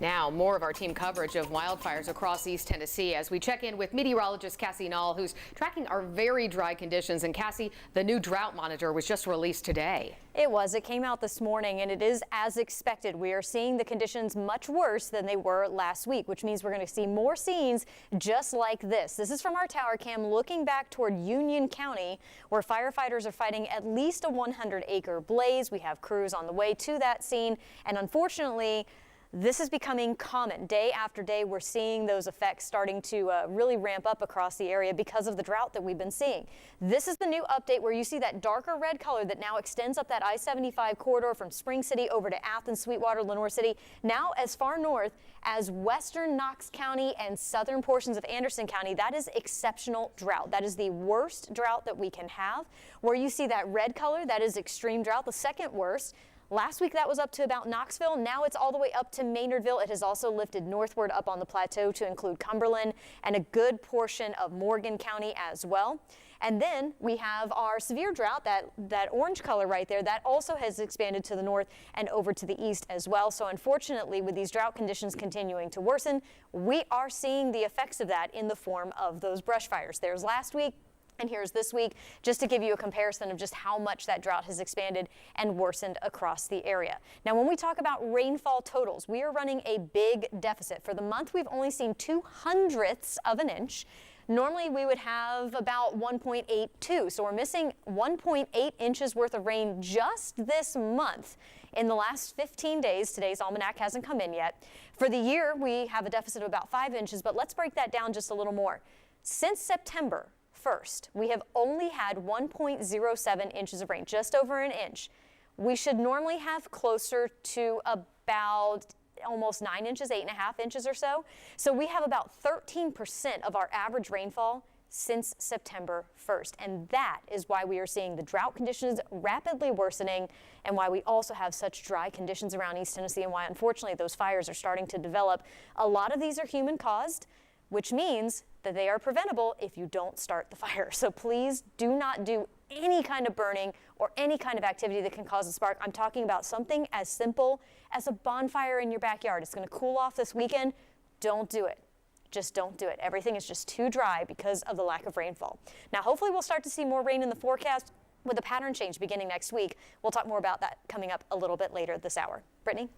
Now, more of our team coverage of wildfires across East Tennessee as we check in with meteorologist Cassie Nall, who's tracking our very dry conditions. And Cassie, the new Drought Monitor was just released today. It came out this morning, and it is as expected. We are seeing the conditions much worse than they were last week, which means we're going to see more scenes just like this. This is from our tower cam looking back toward Union County, where firefighters are fighting at least a 100-acre blaze. We have crews on the way to that scene, and unfortunately, this is becoming common. Day after day, we're seeing those effects starting to really ramp up across the area because of the drought that we've been seeing. This is the new update where you see that darker red color that now extends up that I-75 corridor from Spring City over to Athens, Sweetwater, Lenoir City, now as far north as western Knox County and southern portions of Anderson County. That is exceptional drought. That is the worst drought that we can have. Where you see that red color, that is extreme drought, the second worst. Last week that was up to about Knoxville. Now it's all the way up to Maynardville. It has also lifted northward up on the plateau to include Cumberland and a good portion of Morgan County as well. And then we have our severe drought, that orange color right there, that also has expanded to the north and over to the east as well. So unfortunately, with these drought conditions continuing to worsen, we are seeing the effects of that in the form of those brush fires. There's last week. And here's this week, just to give you a comparison of just how much that drought has expanded and worsened across the area. Now, when we talk about rainfall totals, we are running a big deficit. For the month, we've only seen 0.02 of an inch. Normally, we would have about 1.82, so we're missing 1.8 inches worth of rain just this month. In the last 15 days, today's almanac hasn't come in yet. For the year, we have a deficit of about 5 inches, but let's break that down just a little more. Since September 1st, we have only had 1.07 inches of rain, just over an inch. We should normally have closer to about almost 9 inches, 8.5 inches or so. So we have about 13% of our average rainfall since September 1st. And that is why we are seeing the drought conditions rapidly worsening and why we also have such dry conditions around East Tennessee and why, unfortunately, those fires are starting to develop. A lot of these are human caused, which means that they are preventable if you don't start the fire. So please do not do any kind of burning or any kind of activity that can cause a spark. I'm talking about something as simple as a bonfire in your backyard. It's going to cool off this weekend. Don't do it. Just don't do it. Everything is just too dry because of the lack of rainfall. Now, hopefully we'll start to see more rain in the forecast with a pattern change beginning next week. We'll talk more about that coming up a little bit later this hour. Brittany?